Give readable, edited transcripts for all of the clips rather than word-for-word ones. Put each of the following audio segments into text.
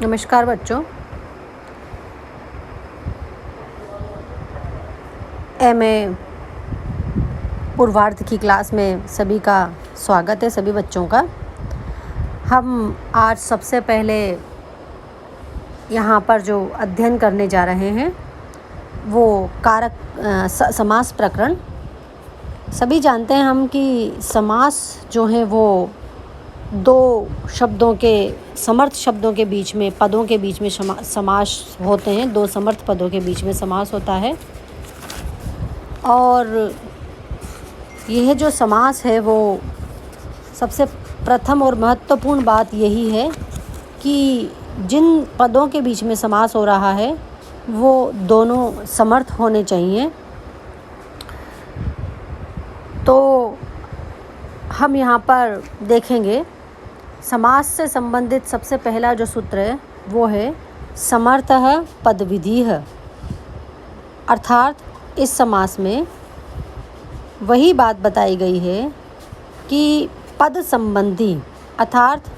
नमस्कार बच्चों। एमए पूर्वार्ध की क्लास में सभी का स्वागत है, सभी बच्चों का। हम आज सबसे पहले यहाँ पर जो अध्ययन करने जा रहे हैं वो कारक समास प्रकरण। सभी जानते हैं हम कि समास जो है वो दो शब्दों के समर्थ शब्दों के बीच में, पदों के बीच में समास होते हैं। दो समर्थ पदों के बीच में समास होता है और यह जो समास है वो सबसे प्रथम और महत्वपूर्ण बात यही है कि जिन पदों के बीच में समास हो रहा है वो दोनों समर्थ होने चाहिए। तो हम यहाँ पर देखेंगे समास से संबंधित सबसे पहला जो सूत्र है वो है समर्थः पदविधिः। अर्थात इस समास में वही बात बताई गई है कि पद संबंधी अर्थात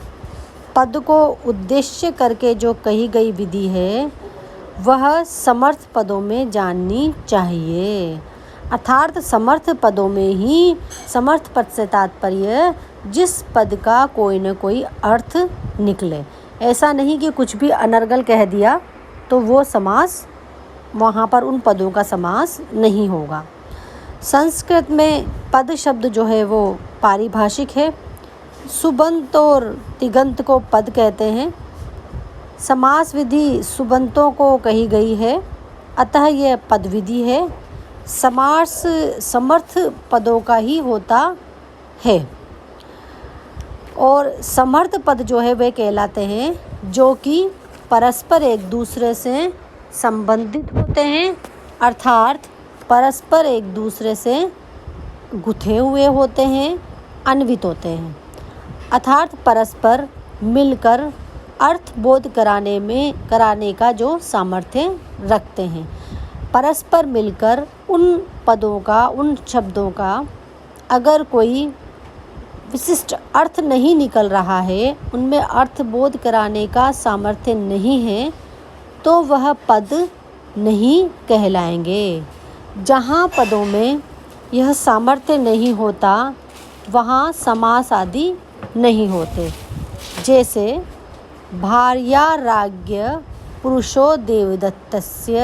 पद को उद्देश्य करके जो कही गई विधि है वह समर्थ पदों में जाननी चाहिए। अर्थात समर्थ पदों में ही, समर्थ पद से तात्पर्य जिस पद का कोई न कोई अर्थ निकले। ऐसा नहीं कि कुछ भी अनर्गल कह दिया तो वो समास, वहाँ पर उन पदों का समास नहीं होगा। संस्कृत में पद शब्द जो है वो पारिभाषिक है। सुबंत और तिगंत को पद कहते हैं। समास विधि सुबंतों को कही गई है, अतः यह पद विधि है। समास समर्थ पदों का ही होता है और समर्थ पद जो है वे कहलाते हैं जो कि परस्पर एक दूसरे से संबंधित होते हैं, अर्थात परस्पर एक दूसरे से गुथे हुए होते हैं, अन्वित होते हैं, अर्थात परस्पर मिलकर अर्थ बोध कराने का जो सामर्थ्य रखते हैं। परस्पर मिलकर उन पदों का, उन शब्दों का अगर कोई विशिष्ट अर्थ नहीं निकल रहा है, उनमें अर्थ बोध कराने का सामर्थ्य नहीं है, तो वह पद नहीं कहलाएंगे। जहाँ पदों में यह सामर्थ्य नहीं होता वहाँ समास आदि नहीं होते। जैसे भार्याराज्ञ पुरुषो देवदत्तस्य,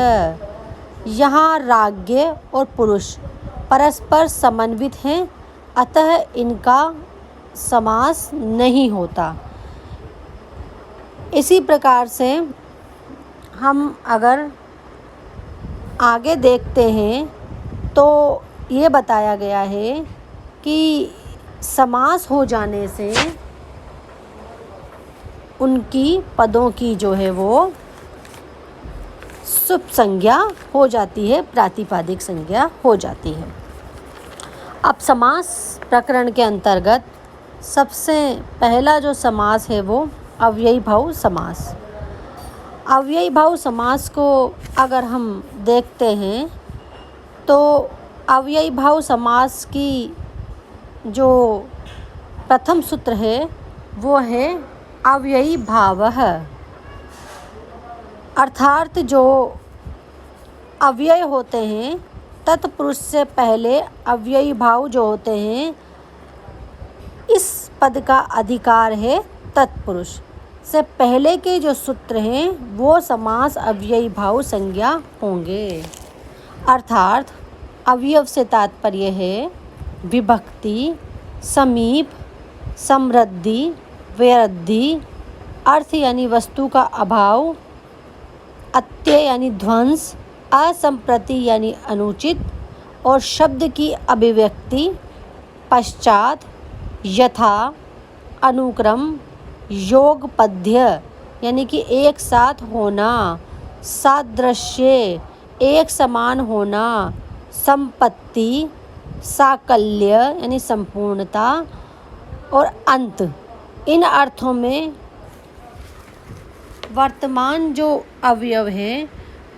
यहाँ राज्ञ और पुरुष परस्पर समन्वित हैं, अतः इनका समास नहीं होता। इसी प्रकार से हम अगर आगे देखते हैं तो ये बताया गया है कि समास हो जाने से उनकी पदों की जो है वो सुप संज्ञा हो जाती है, प्रातिपादिक संज्ञा हो जाती है। अब समास प्रकरण के अंतर्गत सबसे पहला जो समास है वो अव्ययी भाव समास। अव्ययी भाव समास को अगर हम देखते हैं तो अव्ययी भाव समास की जो प्रथम सूत्र है वो है अव्ययी भावः। अर्थात जो अव्यय होते हैं तत्पुरुष से पहले अव्ययी भाव जो होते हैं, इस पद का अधिकार है तत्पुरुष से पहले के जो सूत्र हैं वो समास अव्ययी भाव संज्ञा होंगे। अर्थात अवयव से तात्पर्य है विभक्ति, समीप, समृद्धि, वृद्धि, अर्थ यानी वस्तु का अभाव, अत्यय यानी ध्वंस, असंप्रति यानी अनुचित और शब्द की अभिव्यक्ति, पश्चात, यथा, अनुक्रम, योगपद्य यानी कि एक साथ होना, सादृश्य एक समान होना, संपत्ति, साकल्य यानी संपूर्णता और अंत। इन अर्थों में वर्तमान जो अवयव हैं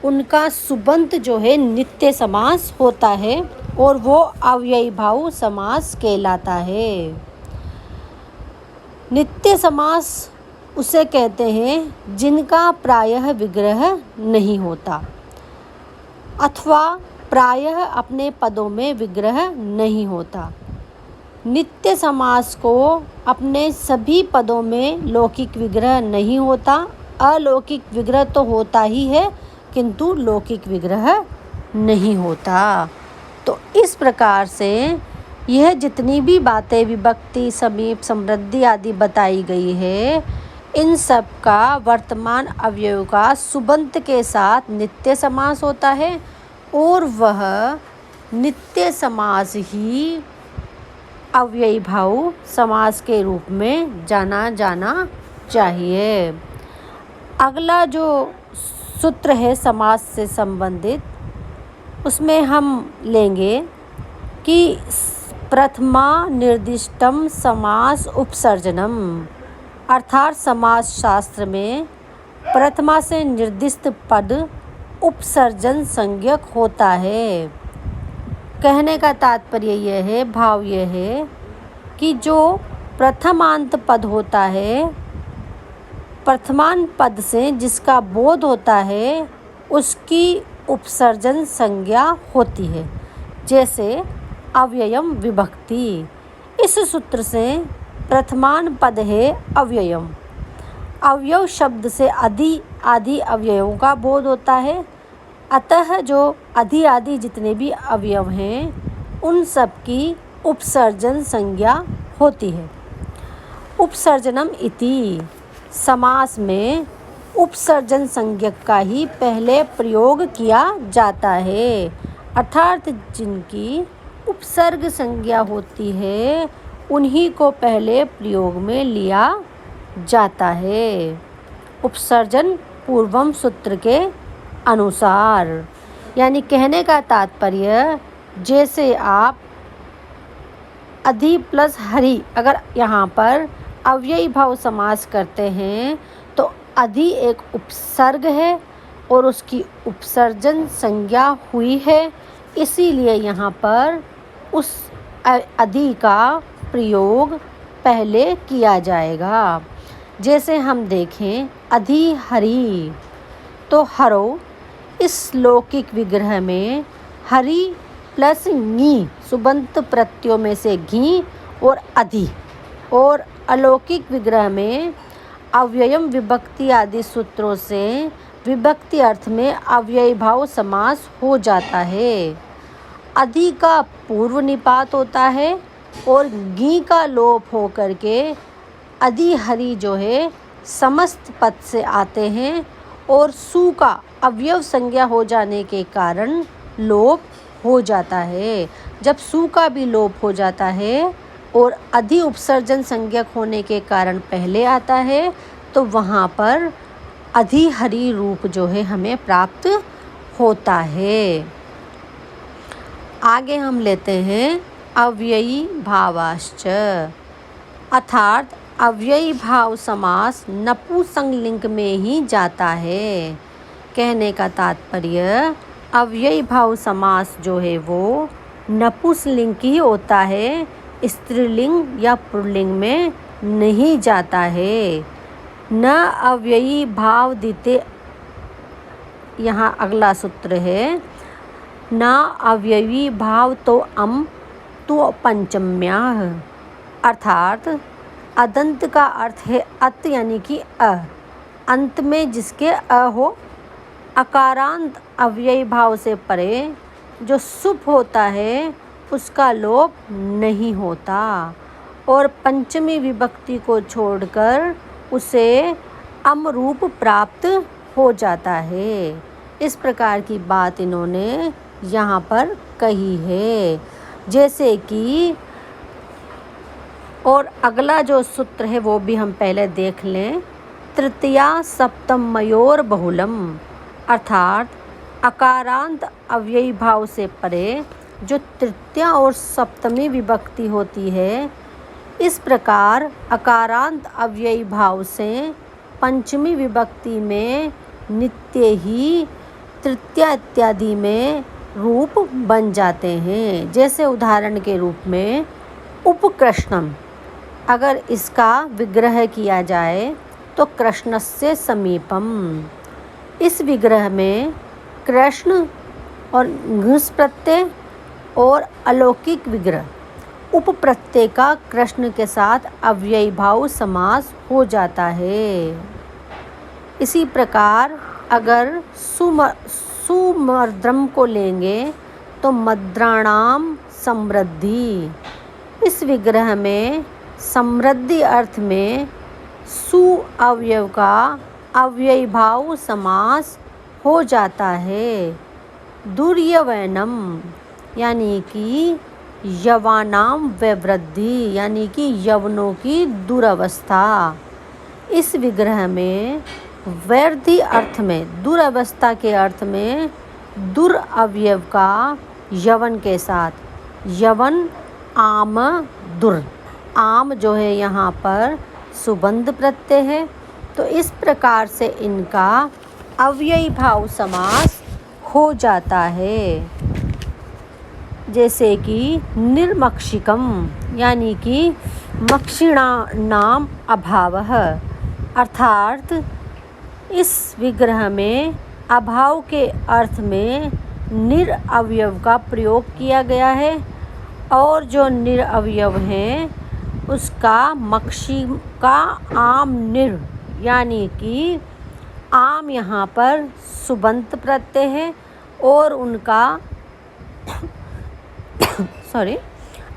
उनका सुबंत जो है नित्य समास होता है और वो अव्ययी भाव समास कहलाता है। नित्य समास उसे कहते हैं जिनका प्रायः विग्रह नहीं होता, अथवा प्रायः अपने पदों में विग्रह नहीं होता। नित्य समास को अपने सभी पदों में लौकिक विग्रह नहीं होता, अलौकिक विग्रह तो होता ही है किंतु लौकिक विग्रह नहीं होता। तो इस प्रकार से यह जितनी भी बातें विभक्ति, समीप, समृद्धि आदि बताई गई है, इन सब का वर्तमान अवयव का सुबंत के साथ नित्य समास होता है और वह नित्य समास ही अव्ययी भाव समास के रूप में जाना चाहिए। अगला जो सूत्र है समास से संबंधित, उसमें हम लेंगे कि प्रथमा निर्दिष्टम समास उपसर्जनम, अर्थात समास शास्त्र में प्रथमा से निर्दिष्ट पद उपसर्जन संज्ञक होता है। कहने का तात्पर्य यह है, भाव यह है कि जो प्रथमांत पद होता है, प्रथमांत पद से जिसका बोध होता है उसकी उपसर्जन संज्ञा होती है, जैसे अव्ययम विभक्ति। इस सूत्र से प्रथमान पद है अव्ययम। अवयव शब्द से आदि अवयवों का बोध होता है, अतः जो आदि जितने भी अवयव हैं उन सब की उपसर्जन संज्ञा होती है। उपसर्जनम इति, समास में उपसर्जन संज्ञक का ही पहले प्रयोग किया जाता है, अर्थात जिनकी उपसर्ग संज्ञा होती है उन्हीं को पहले प्रयोग में लिया जाता है। उपसर्जन पूर्वम सूत्र के अनुसार, यानी कहने का तात्पर्य, जैसे आप अधि प्लस हरि अगर यहाँ पर अव्ययी भाव समास करते हैं तो अधि एक उपसर्ग है और उसकी उपसर्जन संज्ञा हुई है, इसीलिए यहाँ पर उस अधि का प्रयोग पहले किया जाएगा। जैसे हम देखें अधि हरि, तो हरो इस लौकिक विग्रह में हरि प्लस ङी सुबंत प्रत्ययों में से घी और अधि, और अलौकिक विग्रह में अव्ययम विभक्ति आदि सूत्रों से विभक्ति अर्थ में अव्ययी भाव समास हो जाता है। अधि का पूर्व निपात होता है और घी का लोप हो करके अधि हरि जो है समस्त पद से आते हैं और सु का अवयव संज्ञा हो जाने के कारण लोप हो जाता है। जब सु का भी लोप हो जाता है और अधि उपसर्जन संज्ञक होने के कारण पहले आता है तो वहाँ पर अधि हरि रूप जो है हमें प्राप्त होता है। आगे हम लेते हैं अव्ययी भावाश्च, अर्थात अव्ययी भाव समास नपुंसकलिंग में ही जाता है। कहने का तात्पर्य, अव्ययी भाव समास जो है वो नपुंसकलिंग ही होता है, स्त्रीलिंग या पुल्लिंग में नहीं जाता है। न अव्ययी भाव दिते, यहाँ अगला सूत्र है, न अव्ययी भाव तो तो पंचम्याः, अर्थात अदंत का अर्थ है अत यानी कि अंत में जिसके हो, अकारांत अव्ययी भाव से परे जो सुप होता है उसका लोप नहीं होता और पंचमी विभक्ति को छोड़कर उसे अम रूप प्राप्त हो जाता है। इस प्रकार की बात इन्होंने यहाँ पर कही है। जैसे कि और अगला जो सूत्र है वो भी हम पहले देख लें, तृतीया सप्तमयोर बहुलम, अर्थात अकारांत अव्ययी भाव से परे जो तृतीया और सप्तमी विभक्ति होती है, इस प्रकार अकारांत अव्ययी भाव से पंचमी विभक्ति में नित्य ही तृतीया इत्यादि में रूप बन जाते हैं। जैसे उदाहरण के रूप में उपकृष्णम, अगर इसका विग्रह किया जाए तो कृष्णस्य समीपम। इस विग्रह में कृष्ण और घृस प्रत्यय और अलौकिक विग्रह उपप्रत्यय का कृष्ण के साथ अव्ययी भाव समास हो जाता है। इसी प्रकार अगर सुमर्द्रम को लेंगे तो मद्राणाम समृद्धि। इस विग्रह में समृद्धि अर्थ में सु अवयव का अव्ययी भाव समास हो जाता है। दुर्यवनम यानी कि यवानाम वैवृद्धि यानी कि यवनों की दुरवस्था। इस विग्रह में वैर्धि अर्थ में दुरवस्था के अर्थ में दुर अवयव का यवन के साथ यवन आम दुर। आम जो है यहाँ पर सुबंध प्रत्यय है, तो इस प्रकार से इनका अव्ययी भाव समास हो जाता है। जैसे कि निर्मक्षिकम यानी कि मक्षिणा नाम अभावः, अर्थात इस विग्रह में अभाव के अर्थ में निरअवयव का प्रयोग किया गया है और जो निरअवयव हैं उसका मक्षी का आम निर यानी कि आम यहाँ पर सुबंत प्रत्यय है और उनका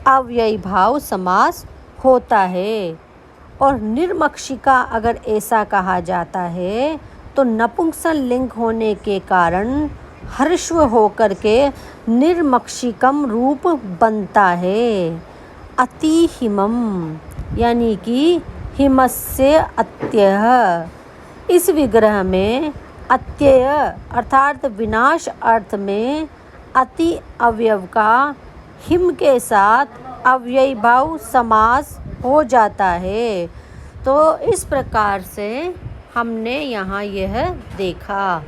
अव्ययी भाव समास होता है। और निर्मक्षिका अगर ऐसा कहा जाता है तो नपुंसक लिंग होने के कारण हर्ष्व होकर के निर्मक्षिकम रूप बनता है। अति हिमम यानी कि हिमस्य अत्यय। इस विग्रह में अत्यय अर्थात विनाश अर्थ में अति अवयव का हिम के साथ अव्ययी भाव समास हो जाता है। तो इस प्रकार से हमने यहाँ यह देखा।